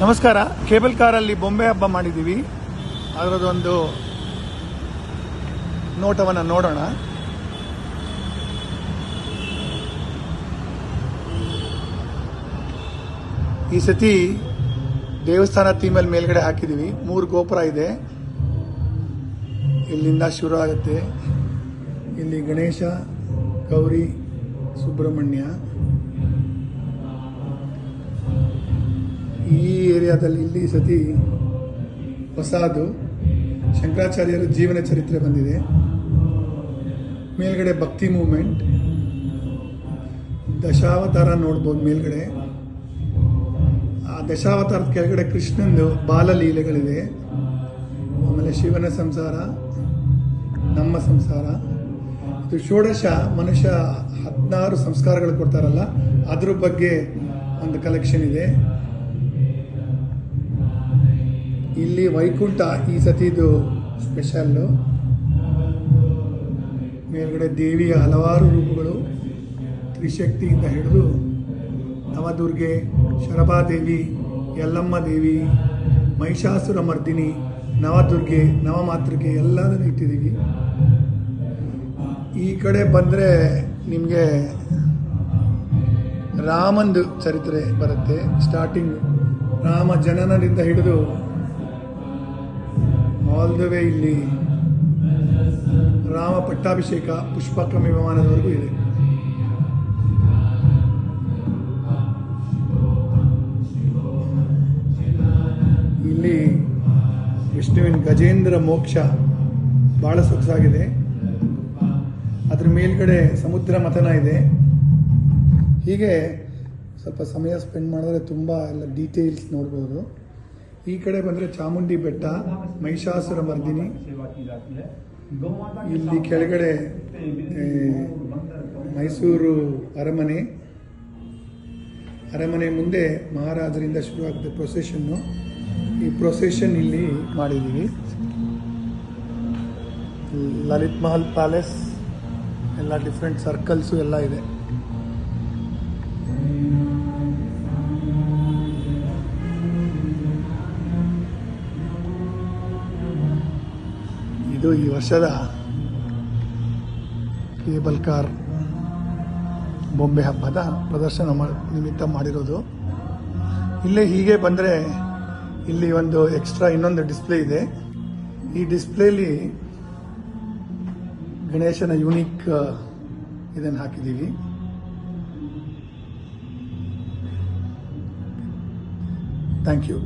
ನಮಸ್ಕಾರ. ಕೇಬಲ್ ಕಾರಲ್ಲಿ ಬೊಂಬೆ ಹಬ್ಬ ಮಾಡಿದ್ದೀವಿ. ಅದರದೊಂದು ನೋಟವನ್ನು ನೋಡೋಣ. ಈ ಸತಿ ದೇವಸ್ಥಾನ ಥೀಮಲ್ಲಿ ಮೇಲ್ಗಡೆ ಹಾಕಿದ್ದೀವಿ. 3 ಗೋಪುರ ಇದೆ. ಇಲ್ಲಿಂದ ಶುರು ಆಗುತ್ತೆ. ಇಲ್ಲಿ ಗಣೇಶ, ಗೌರಿ, ಸುಬ್ರಹ್ಮಣ್ಯ. ಈ ಏರಿಯಾದಲ್ಲಿ ಇಲ್ಲಿ ಸತಿ ಹೊಸದು ಶಂಕರಾಚಾರ್ಯರ ಜೀವನ ಚರಿತ್ರೆ ಬಂದಿದೆ. ಮೇಲ್ಗಡೆ ಭಕ್ತಿ ಮೂವ್ಮೆಂಟ್, ದಶಾವತಾರ ನೋಡ್ಬೋದು ಮೇಲ್ಗಡೆ. ಆ ದಶಾವತಾರದ ಕೆಳಗಡೆ ಕೃಷ್ಣಂದು ಬಾಲಲೀಲೆಗಳಿದೆ. ಆಮೇಲೆ ಶಿವನ ಸಂಸಾರ, ನಮ್ಮ ಸಂಸಾರ. ಇದು ಷೋಡಶ ಮನುಷ್ಯ 16 ಸಂಸ್ಕಾರಗಳು ಕೊಡ್ತಾರಲ್ಲ, ಅದ್ರ ಬಗ್ಗೆ ಒಂದು ಕಲೆಕ್ಷನ್ ಇದೆ. ಇಲ್ಲಿ ವೈಕುಂಠ ಈ ಸತಿದು ಸ್ಪೆಷಲ್ಲು. ಮೇಲ್ಗಡೆ ದೇವಿಯ ಹಲವಾರು ರೂಪಗಳು, ತ್ರಿಶಕ್ತಿಯಿಂದ ಹಿಡಿದು ನವದುರ್ಗೆ, ಶರಭಾದೇವಿ, ಯಲ್ಲಮ್ಮ ದೇವಿ, ಮಹಿಷಾಸುರ ಮರ್ದಿನಿ, ನವದುರ್ಗೆ, ನವಮಾತೃಕೆ ಎಲ್ಲದನ್ನು ಇಟ್ಟಿದ್ದೀವಿ. ಈ ಕಡೆ ಬಂದರೆ ನಿಮಗೆ ರಾಮಂದು ಚರಿತ್ರೆ ಬರುತ್ತೆ. ಸ್ಟಾರ್ಟಿಂಗ್ ರಾಮ ಜನನದಿಂದ ಹಿಡಿದು ಆಲ್ ದ ವೇ ಇಲ್ಲಿ ರಾಮ ಪಟ್ಟಾಭಿಷೇಕ, ಪುಷ್ಪಕ ವಿಮಾನದವರೆಗೂ ಇದೆ. ಇಲ್ಲಿ ವಿಷ್ಣುವಿನ ಗಜೇಂದ್ರ ಮೋಕ್ಷ ಭಾಳ ಸೊಗಸಾಗಿದೆ. ಅದ್ರ ಮೇಲ್ಗಡೆ ಸಮುದ್ರ ಮಥನ ಇದೆ. ಹೀಗೆ ಸ್ವಲ್ಪ ಸಮಯ ಸ್ಪೆಂಡ್ ಮಾಡಿದ್ರೆ ತುಂಬ ಎಲ್ಲ ಡೀಟೇಲ್ಸ್ ನೋಡ್ಬೋದು. ಈ ಕಡೆ ಬಂದರೆ ಚಾಮುಂಡಿ ಬೆಟ್ಟ, ಮಹಿಷಾಸುರ ಮರ್ದಿನಿ. ಇಲ್ಲಿ ಕೆಳಗಡೆ ಮೈಸೂರು ಅರಮನೆ. ಅರಮನೆ ಮುಂದೆ ಮಹಾರಾಜರಿಂದ ಶುರುವಾಗುತ್ತೆ ಪ್ರೊಸೆಷನ್ನು. ಈ ಪ್ರೊಸೆಷನ್ ಇಲ್ಲಿ ಮಾಡಿದ್ದೀವಿ. ಲಲಿತ್ ಮಹಲ್ ಪ್ಯಾಲೇಸ್ ಎಲ್ಲ ಡಿಫ್ರೆಂಟ್ ಸರ್ಕಲ್ಸು ಎಲ್ಲ ಇದೆ. ಇದು ಈ ವರ್ಷದ ಕೇಬಲ್ ಕಾರ್ ಬೊಂಬೆ ಹಬ್ಬದ ಪ್ರದರ್ಶನ ನಿಮಿತ್ತ ಮಾಡಿರೋದು. ಇಲ್ಲೇ ಹೀಗೆ ಬಂದರೆ ಇಲ್ಲಿ ಒಂದು ಎಕ್ಸ್ಟ್ರಾ ಇನ್ನೊಂದು ಡಿಸ್ಪ್ಲೇ ಇದೆ. ಈ ಡಿಸ್ಪ್ಲೇಲಿ ಗಣೇಶನ ಯೂನಿಕ್ ಇದನ್ನು ಹಾಕಿದ್ದೀವಿ. Thank you.